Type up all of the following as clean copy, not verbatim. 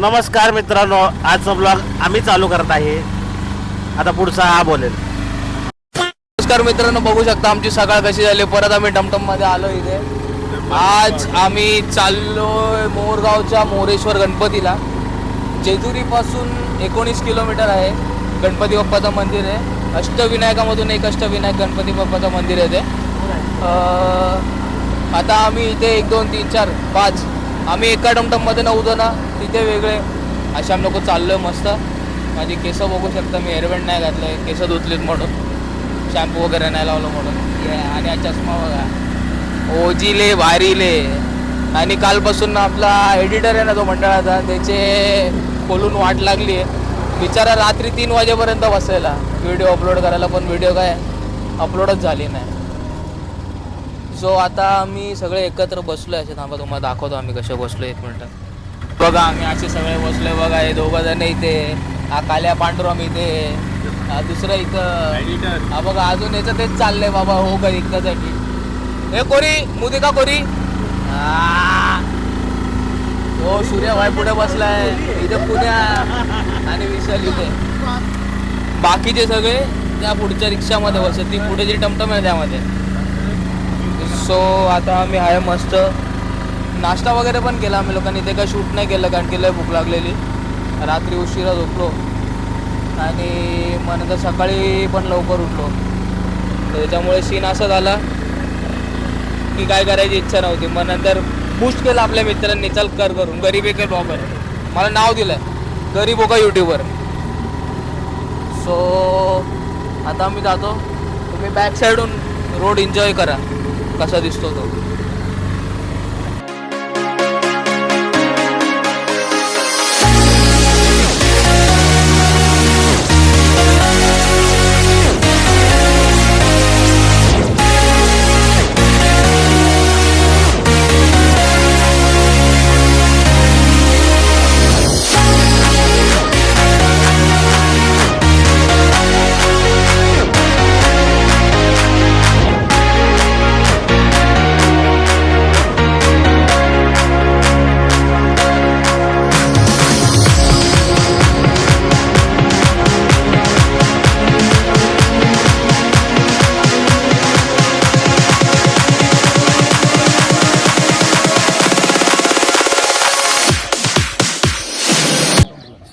नमस्कार मित्रांनो, आजचा ब्लॉग आम्ही चालू करत आहे. आता पुढचा हा बोलेल. नमस्कार मित्रांनो, बघू शकता आमची सकाळ कशी झाली. परत आम्ही टमटम मध्ये आलो इथे. आज आम्ही चाललोय मोरगावच्या मोरेश्वर गणपतीला. जेजुरी पासून 19 किलोमीटर आहे. गणपती बाप्पाचं मंदिर आहे. अष्टविनायकामधून एक अष्टविनायक गणपती बाप्पाचं मंदिर आहे ते. आता आम्ही इथे 1 2 3 4 5 आम्ही एका टमटममध्ये 9 जण, तिथे वेगळे असे आम्ही लोक चाललोय. मस्त माझी केस बघू शकता, मी हेअरबँड नाही घातलंय, केस धुतलीत म्हणून, शॅम्पू वगैरे नाही लावलं म्हणून. आणि हा चष्मा बघा, ओजीले भारीले. आणि कालपासून आपला एडिटर आहे ना तो मंडळाचा, त्याचे खोलून वाट लागली आहे. बिचारा रात्री 3 वाजेपर्यंत बसायला व्हिडिओ अपलोड करायला, पण व्हिडिओ काय अपलोडच झाली नाही. सो आता आम्ही सगळे एकत्र बसलो आहे. असे थांबा तुम्हाला दाखवतो आम्ही कसे बसलो. 1 मिनिट बघा, आम्ही असे सगळे बसलोय बघा. हे 2 जण इथे, हा काल्या पांडुरंग इथे, हा दुसरं इथं, हा बघा अजून याचं तेच चाललंय बाबा. हो का इतक्यासाठी हे कोरी मुदिका कोरी. हो सूर्यभाई पुढे बसलाय इथे, पुण्या आणि विशाल इथे. बाकीचे सगळे त्या पुढच्या रिक्षामध्ये बसत, ती पुढे जी टमटम आहे त्यामध्ये. सो आता आम्ही आहे मस्त. नाश्ता वगैरे पण केला आम्ही लोकांनी. ते काय शूट नाही केलं कारण की लय भूक लागलेली. रात्री उशिरा झोपलो आणि मग नंतर सकाळी पण लवकर उठलो. तर त्याच्यामुळे सीन असा झाला की काय करायची इच्छा नव्हती. मग नंतर बूस्ट केलं आपल्या मित्रांनी, चल कर करून गरीब एक ब्लॉगर. मला नाव दिलं गरीब हो का यूट्यूबर. सो आता आम्ही जातो. तुम्ही बॅक साईडून रोड एन्जॉय करा कसा दिसतो तो.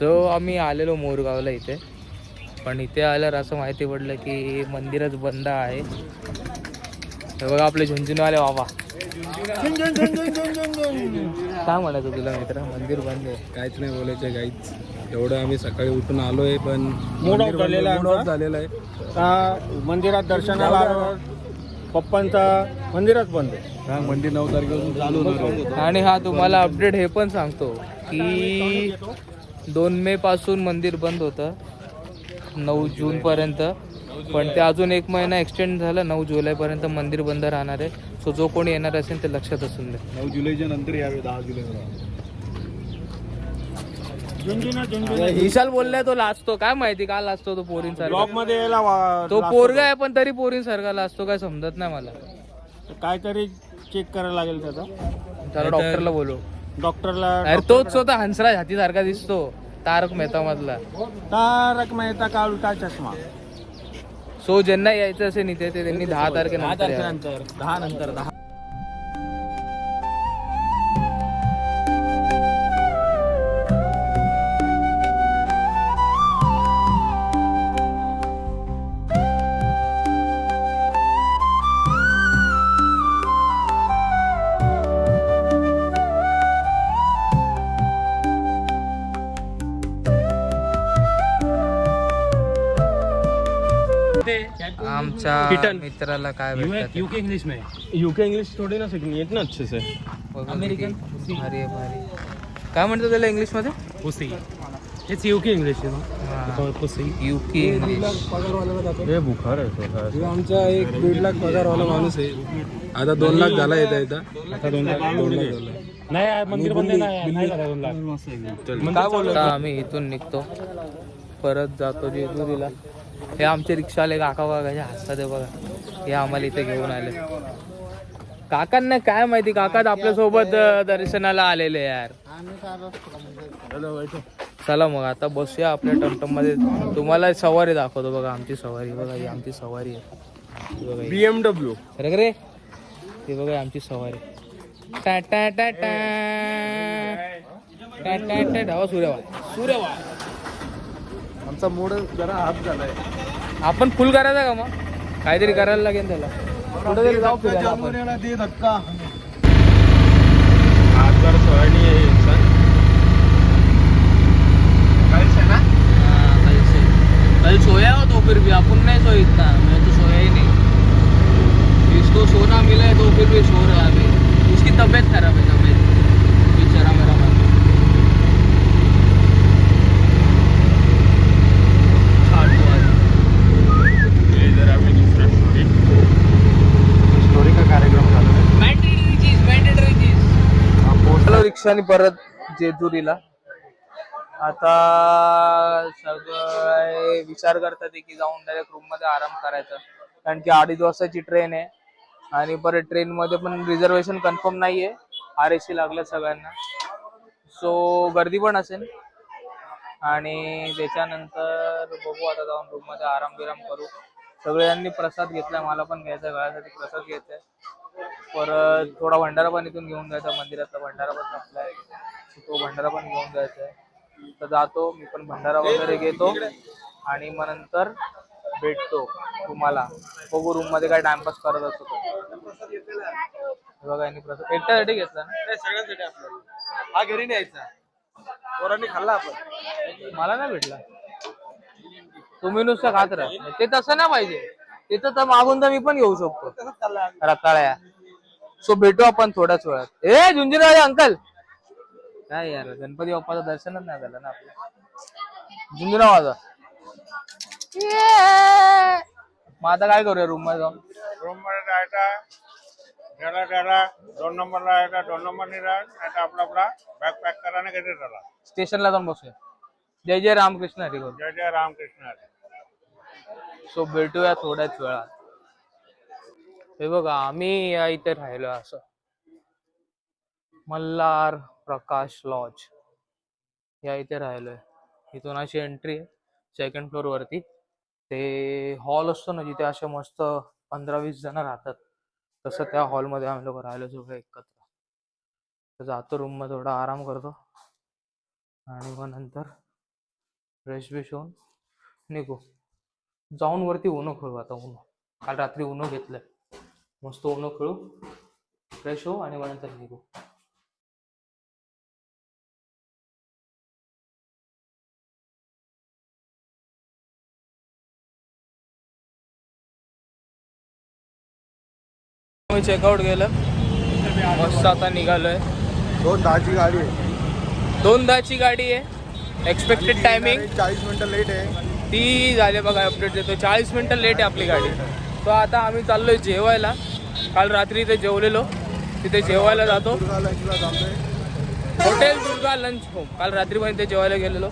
सो आम्ही आलेलो मोरगावला इथे, पण इथे आल्यावर असं माहिती पडलं की मंदिरच बंद आहे. हे बघा आपले झुंझुनवाले बाबा. काय म्हणायचं तुला मित्र, मंदिर बंद आहे? काहीच नाही बोलायचं काहीच. एवढं आम्ही सकाळी उठून आलोय पण मूड ऑफ झालेला आहे. का मंदिरात दर्शनाला आलो, पप्पांचा मंदिरच बंद आहे. हा, मंदिर 9 तारखेपासून चालू होणार. आणि हा तुम्हाला अपडेट हे पण सांगतो की 2 मे पासून मंदिर बंद होतं 9 जूनपर्यंत, पण ते अजून 1 महिना एक्सटेंड झालं. 9 जुलैपर्यंत मंदिर बंद राहणार आहे. सो जो कोणी येणार असेल ते लक्षात असून दे. 9 जुलैच्या नंतर यावे, 10 जुलैला. विशाल बोललाय तो लाजतो, काय माहिती का लाजतो तो पोरींसारखा. ब्लॉग मध्ये यायला तो पोरगा आहे पण तरी पोरींसारखा लाजतो, काय समजत नाही मला. काहीतरी चेक करायला लागेल त्याचा. त्याला डॉक्टरला बोलव. डॉक्टरला अरे तोच स्वतः हंसराज हातीसारखा दिसतो, तारक मेहता मधला. तारक मेहता का उलटा चष्मा. सो ज्यांना यायचं असेल इथे ते त्यांनी 10 तारखेनंतर यावं. 10 नंतर 10. आमच्या मित्राला काय भेटतं यूके इंग्लिश में. यूके इंग्लिश थोड़ी ना सीखनी है ना अच्छे से. अमेरिकन भारी भारी. काय म्हणतो त्याला इंग्लिश मध्ये? पुसी. इट्स यूके इंग्लिश है ना. पुसी. UK English. हे बुखार आहे. आमचा 1-1.5 लाख पगारवाला माणूस आहे. आता 2 लाख झाला येता. आता 2 लाख झाला. नाही मंदिर बंद नाही झाला 2 लाख. काय बोलतो आम्ही इथून निघतो, परत जातो जेजुरीला. हे आमचे रिक्षावाले काका बघा कसे हसतात आहे बघा. हे आम्हाला इथे घेऊन आले. काकांना काय माहिती, काका आपल्या सोबत दर्शनाला आलेले यार. चला मग आता बसूया आपल्या टमटम मध्ये. तुम्हाला सवारी दाखवतो बघा. आमची सवारी बघा, ही आमची सवारी आहे. ही बघा, BMW. खरं रे ते बघा आमची सवारी. टा टा टा टा टा टा टा टा. सूर्यवा आमचा मूड जरा हाफ झालाय. आपण फुल करायचा का मग? काहीतरी करायला लागेल त्याला. कुठं तरी जाऊ फिरायला आपण. आज जरा सोयानी आहे इंसान. कल सोया हो तो फिर भी अपन नहीं सो इतना. मैं तो सोया ही नहीं. इसको सोना मिला है तो फिर भी सो रहा है अभी. उसकी तबीयत खराब है. तबीयत बेचारा मेरा मन. स्टोरी का कार्यक्रम झाला. मॅन्डेटरी चीज. पोहोचलो रिक्षाने परत जेजुरीला. आता सगळे विचार करतात की जाऊन डायरेक्ट रूम मध्ये आराम करायचा, कारण की 2:30 वाजताची ट्रेन आहे आणि परत ट्रेन मध्ये पण रिझर्वेशन कन्फर्म नाहीये. RAC लागलं सगळ्यांना, सो गर्दी पण असेल. आणि त्याच्यानंतर बघू आता जाऊन रूम मध्ये आराम बिराम करू. सगळ्यांनी प्रसाद घेतलाय, मला पण घ्यायचा, गळ्यासाठी प्रसाद घ्यायचाय. परत थोडा भंडारा पण इथून घेऊन जायचा. मंदिरातला भंडारा पण संपलाय, तो भंडारा पण घेऊन जायचा आहे. तर जातो मी पण, भंडारा वगैरे घेतो आणि मग नंतर भेटतो तुम्हाला. बघू रूम मध्ये काय टाइमपास करत असतो. बघा यांनी प्रसाद एकट्यासाठी घेतला ना? सगळ्यांसाठी आपल्याला हा घरी न्यायचा. पोरांनी खाल्ला आपण. मला नाही भेटला. तुम्ही नुसतं खात राहा. ते तसं नाही पाहिजे. तिथं तर मागून तर मी पण घेऊ शकतो रताळ्या. सो भेटू आपण थोड्याच वेळात. ए झुंजीराजे अंकल, काय यार गणपती बाप्पाचं दर्शनच नाही झालं ना आपलं. झुंजीराव माझा. मग आता काय करूया रूम मध्ये जाऊन? रूम मध्ये जायचा, त्याला 2 नंबरला यायचा, 2 नंबरनी राहत आपला आपला बॅग पॅक करा ना घरी चला. स्टेशनला जाऊन बसूया. जय जय रामकृष्ण हरी बोल. जय जय रामकृष्ण हरी. सो भेटूया थोड्याच वेळात. हे बघा आम्ही इथे राहिलो असं, मल्हार प्रकाश लॉज या इथे राहिलोय. इथून अशी एंट्री आहे 2nd फ्लोअर वरती. ते हॉल असतो ना जिथे असे मस्त 15-20 जण राहतात, तसं त्या हॉलमध्ये आम्ही लोक राहिलो सगळे एकत्र. तर जातो रूम मध्ये, थोडा आराम करतो आणि मग नंतर फ्रेश बिश होऊन निघू. जाऊन वरती उनो खेळू. आता उनो काल रात्री उनो घेतलंय, मस्त उनो खेळू, फ्रेश होऊ आणि मग नंतर निघू. मी चेकआउट केलं, मस्त आता निघालोय. 2:10ची गाडी आहे. 2:10ची गाडी आहे. एक्सपेक्टेड टायमिंग 40 मिनिटं लेट आहे. ती झाले बघा, अपडेट देतो. 40 मिनिटं लेट आहे आपली गाडी. तो आता आम्ही चाललोय जेवायला. काल रात्री इथे जेवलेलो, तिथे जेवायला जातो. Hotel Durga lunch home. काल रात्री पण इथे जेवायला गेलेलो,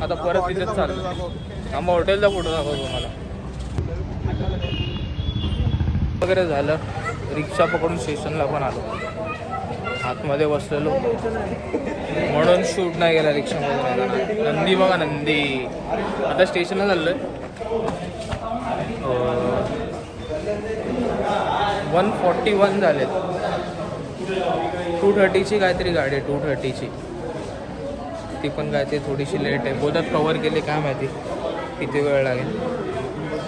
आता परत तिथेच चाललो. आम्हा हॉटेलचा फोटो दाखवतो तुम्हाला. वगैरे झालं, रिक्षा पकडून स्टेशनला पण आलो. आतमध्ये बसलेलो म्हणून शूट नाही गेला रिक्षामध्ये. नंदी बघा, नंदी. आता स्टेशनला चाललोय. 141 झाले. 2:30ची काहीतरी गाडी आहे, 2:30ची. ती पण काय ते थोडीशी लेट आहे. बोलतात कव्हर केली, काय माहिती किती वेळ लागेल.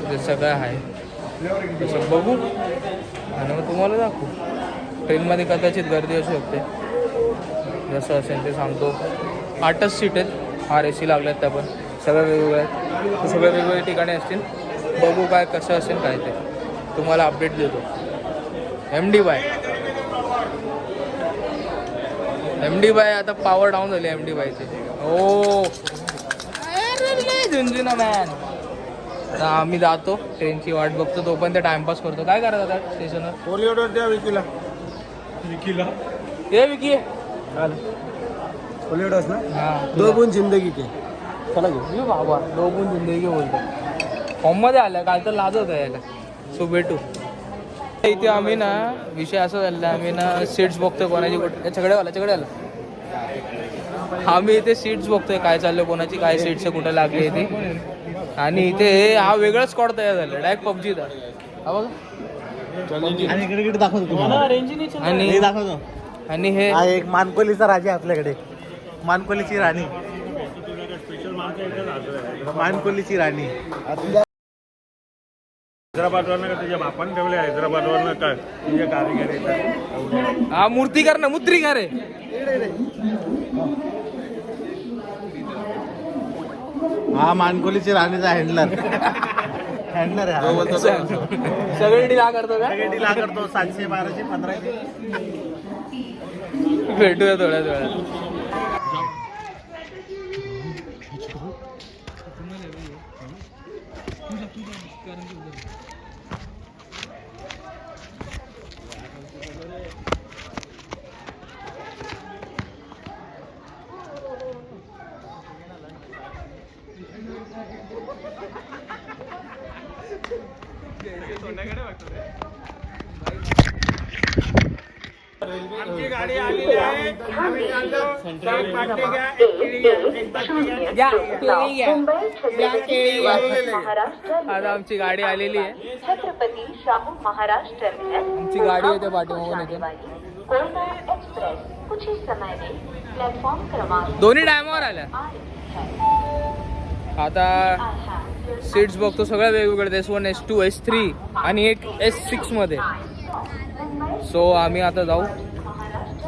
ते सगळं आहे तसं बघू आणि मग तुम्हाला दाखवू. ट्रेनमध्ये कदाचित गर्दी असू शकते, जसं असेल ते सांगतो. 8च सीट आहेत, RAC लागल्यात त्या पण. सगळ्या वेगवेगळ्या आहेत, सगळ्या वेगवेगळ्या ठिकाणी असतील. बघू काय कसं असेल काय ते तुम्हाला अपडेट देतो. MD बाय आता पॉवर डाऊन झाली MD बायची. हो झुंझुना मॅन. आता आम्ही जातो, ट्रेनची वाट बघतो, तोपर्यंत टाइमपास करतो. काय करायचं आता स्टेशनवर? कोलिओडर द्या विकीला. ये विकी कोलिओडस ना. हां, 2 गुण जिंदगी के. चला घेऊ. ये बाबा 2 गुण जिंदगी बोलतो. फॉर्ममध्ये आलं काल तर लाजत आहे याला. सो भेटू इथे. आम्ही ना विषय असा झाला, आम्ही ना सीट्स बघतो कोणाची कुठे. चगडेवाला आम्ही इथे सीट्स बघतोय काय चाललंय, कोणाची काय सीट्स कुठे लागली ते. आणि इथे हा वेगळा स्कॉट तयार झाला डायरेक्ट पबजीचा. हा बघा आणि इकडे इकडे दाखवतो तुम्हाला. आणि हे दाखवतो. आणि हे हा एक मानकोलीचा राजा आपल्याकडे, मानकोलीची राणी, मानकोलीची राणी. हैदराबादवरनं का तुझ्या बापाने ठेवले, हैदराबादवरनं काय तुझे कारिगर येतात. हा मूर्तिकार ना, मुद्रिकार आहे. हा मानकोलीची राणीचा हँडलर, हँडलर आहे. सगळे डील करतो का? सगळे डीला करतो. 700, 1200, 1500. भेटूया थोड्याच वेळात. आमची गाडी आलेली आहे. आम्ही चाललो. सात बाटली घ्या, एक केळी घ्या, एक बाटली घ्या. आता आमची गाडी आलेली आहे. छत्रपती शाहू महाराज टर्मिनस आमची गाडी येते पाठीमागून इथे. कोयना एक्सप्रेस कुछ ही समय में प्लेटफॉर्म क्रमांक दोन्ही टायमावर आल्या. आता सीट्स बघतो सगळ्या वेगवेगळे. S1, S2, S3 आणि एक S6 मध्ये. सो आम्ही आता जाऊ,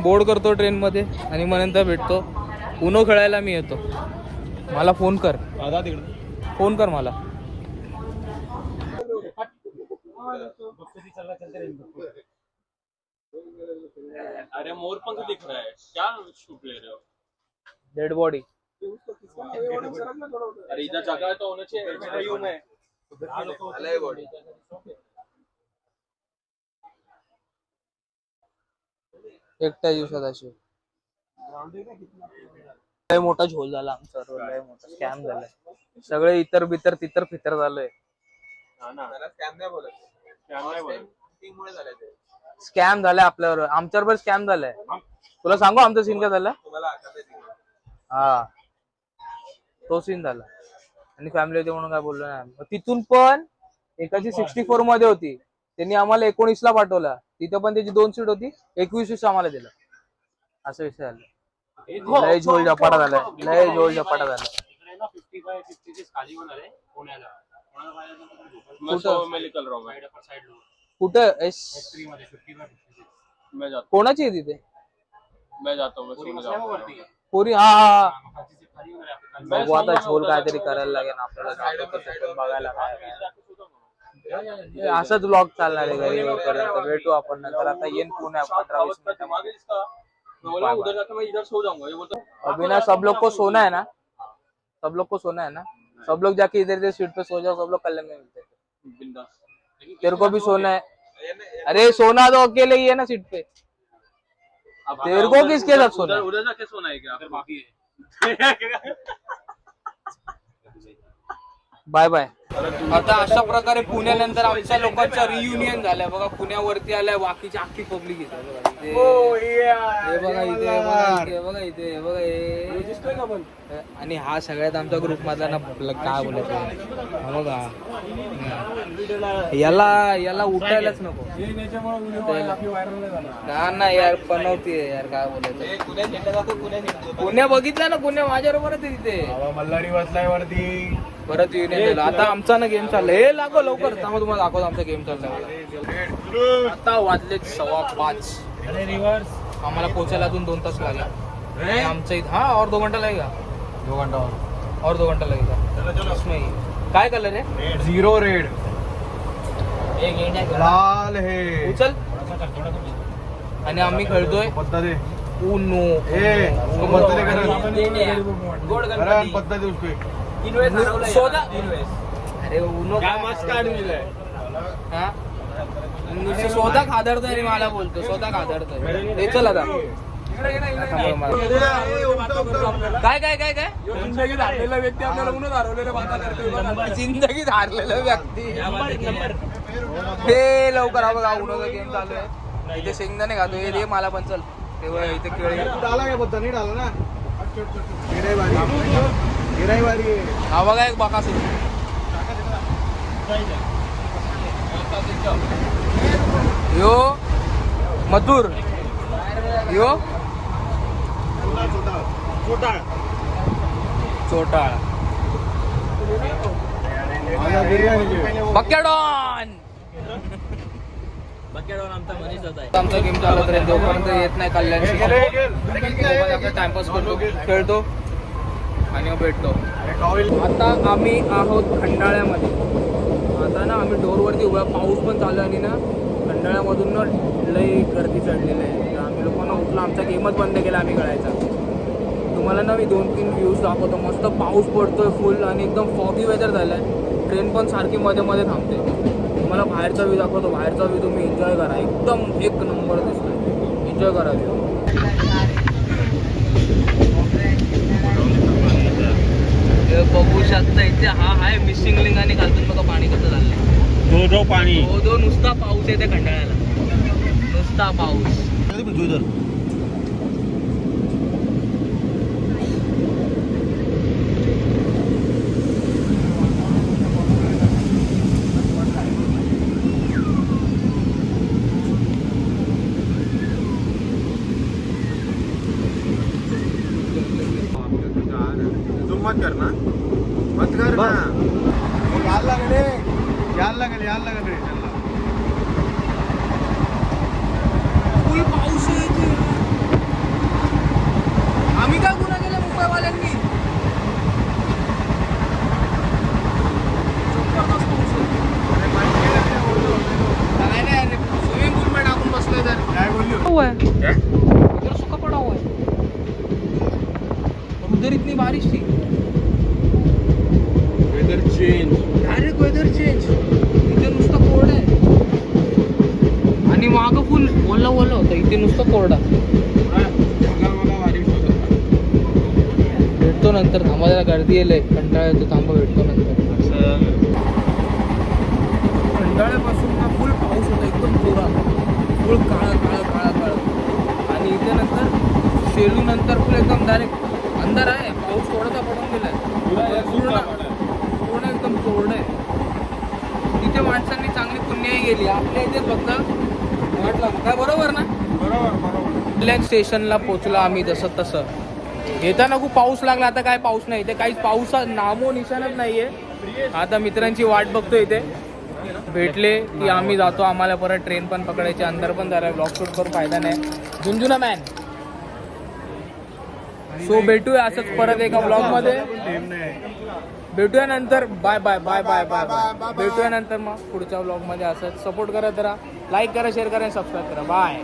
बोर्ड करतो ट्रेनमध्ये आणि मग नंतर भेटतो. उनो खेळायला मी येतो. मला फोन कर, फोन कर मला. अरे मोरपंख दिख रहा है, क्या शूट ले रहे हो? Dead body. अरे इधर जगह तो होना चाहिए. एकट्या दिवसात अशी लय मोठा झोल झाला आमचा. लय मोठा स्कॅम झालाय. सगळे इतर बितर तितर फितर झालंय. स्कॅम झालाय आपल्यावर, आमच्यावर स्कॅम झालाय. तुला सांगू आमचा सीन काय झाला? हा तो सीन झाला. आणि फॅमिली होती म्हणून काय बोललो नाही. तिथून पण एकाची 64 मध्ये होती, त्यांनी आम्हाला 19 ला पाठवला. तिथं पण त्याची 2 सीट होती, 21 आम्हाला दिलं. असा विषय झाला. लय झोल झपाटा झालाय, लय झोल झपाटा झाला. कुठं कोणाची आहे तिथे? पोरी. हा बघू आता झोल काहीतरी करायला लागेल आपल्याला. बघायला असाच व्लॉग चालणार आहे घरी पर्यंत. भेटू आपण नंतर. आता येईन पुण्या 15-20 मिनिटांमध्ये. अभी सब लोग को सोना है ना, सब लोग को सोना है ना. सब लोग जाके इधर इधर सीट पे सो जाओ. सब लोग कल्याण में मिलते हैं. तेरे को भी सोना है? अरे सोना तो अकेले ही है ना सीट पे. तेरे को किसके साथ सोना? उधर जाके सोना है क्या? Bye bye. आता अशा प्रकारे पुण्यानंतर आमच्या लोकांचा रियुनियन झालाय. बघा पुण्यावरती आलाय, बाकीची अख्खी पब्लिक येते. हे बघा इथे, हे बघा इथे, हे बघा हे. आणि हा सगळ्यात आमच्या ग्रुप मधला ना काय बोलायचं बघा. याला उठायलाच नको ना यार. बनवते यार, काय बोलायचं. पुण्या बघितलं ना, पुण्या माझ्याबरोबरच आहे तिथे. मल्हारी बसलाय वरती. परत युनियन झालं. आता आमचा ना गेम चाललाय. हे लागो लवकर, थांबा तुम्हाला दाखवतो आमचा गेम चाललाय. आता वाजले 5:15. आम्हाला पोहोचायला अजून 2 तास लागला. आमच्या इथं हा और 2 घंटा लगेगा. 2 घंटा और 2 घंटा लगेगा. काय कलर आहे? 0 रेड. एक इंडिया लाल है. उचल. आणि आम्ही खेळतोय पत्ता दे. उनो. उसको पत्ता दे कर. गोड अरे पत्ता दे उसको. सोदा. अरे उनो काय मस्त काढून दिलाय. हा नुसतं स्वतः खादरतोय आणि मला बोलतो स्वतः खादरतोय. हे चल आता. काय काय काय काय जिंदगीत हारलेला व्यक्ती आपल्याला उन्हात हरवलेला बाता करतोय. जिंदगीत हारलेला व्यक्ती. हे लवकर हा बघा उन्हाचा गेम चालू आहे. इथे शेंगदाणे खातो. हे दे मला पण. चल तेव्हा इथे केळी. डाला काय पत्ता नाही डाला ना. हा बघा एक बकासूर. यो मथुर, यो चोटाळ, बक्याडॉन. आमचा गेम चालत राहील जोपर्यंत येत नाही कल्याण. टाइमपास करतो, खेळतो आणि मग भेटतो. आता आम्ही आहोत खंडाळ्यामध्ये. आता ना आम्ही डोरवरती उभा, पाऊस पण चालू आहे आणि ना खंडाळ्यामधून ना लई गर्दी चढलेली आहे. तर आम्ही लोकांना उठला, आमचा गेमच बंद केला आम्ही कळायचा. तुम्हाला ना मी 2-3 व्ह्यूज दाखवतो. मस्त पाऊस पडतोय फुल आणि एकदम फॉगी वेदर झालं आहे. ट्रेन पण सारखी मध्ये मध्ये थांबते. तुम्हाला बाहेरचा व्ह्यू दाखवतो. बाहेरचा व्ह्यू तुम्ही एन्जॉय करा, एकदम एक नंबर दिसतोय. एन्जॉय करा व्ह्यू. बघू शकता इथे हा आहे मिसिंग लिंग आणि खालतून बघा पाणी कसं झालंय. दो पाणी दो नुसता पाऊस येते खंडाळ्याला, नुसता पाऊस. मत करना, मत कर ना. यायला लागेल रे. फुल पाऊस येते. आम्ही काय गुन्हा केला मुंबईवाल्यांनी? काय नाही अरे, स्विमिंग पूल मध्ये टाकून बसलोय. तर काय बोललो? इधर सूखा पड़ा हुआ है, उधर इतनी बारिश थी. Weather change. Direct weather change. इथे नुसतं कोरडं आहे आणि मागं फुल ओला होतं. इथे नुसतं कोरडा. मला बारिश होत होता. भेटतो नंतर. आम्हाला गर्दी येईल, कंटाळा येतो. थांबा, भेटतो नंतर. खंडाळ्यापासून ना फुल पाऊस होता, एकदम जोरात. फुल काळा. आणि इथे नंतर शेलू नंतर फुल एकदम डायरेक्ट अंधार आहे. पाऊस थोडासा पडून गेलाय. पूर्ण एकदम कोरडं आहे. तिथे माणसांनी चांगली पुण्याही गेली. आपल्या इथेच फक्त वाटलं काय. बरोबर ना? बरोबर. रिलॅक्स स्टेशनला पोचला आम्ही जसं तसं. येताना खूप पाऊस लागला. आता काय पाऊस नाही इथे, काहीच पाऊस नामो निशाणच नाहीये. आता मित्रांची वाट बघतो इथे. भेटले की आम्ही जातो. आम्हाला परत ट्रेन पण पकडायची, अंदर पण जरा ब्लॉग शूट करून फायदा नाही. झुंझुना मॅन. सो भेटूया असंच परत एका ब्लॉग मध्ये. भेटूया नंतर. बाय. भेटूया नंतर मग पुढच्या ब्लॉग मध्ये. असंच सपोर्ट करा जरा. लाईक करा, शेअर करा आणि सबस्क्राईब करा. बाय.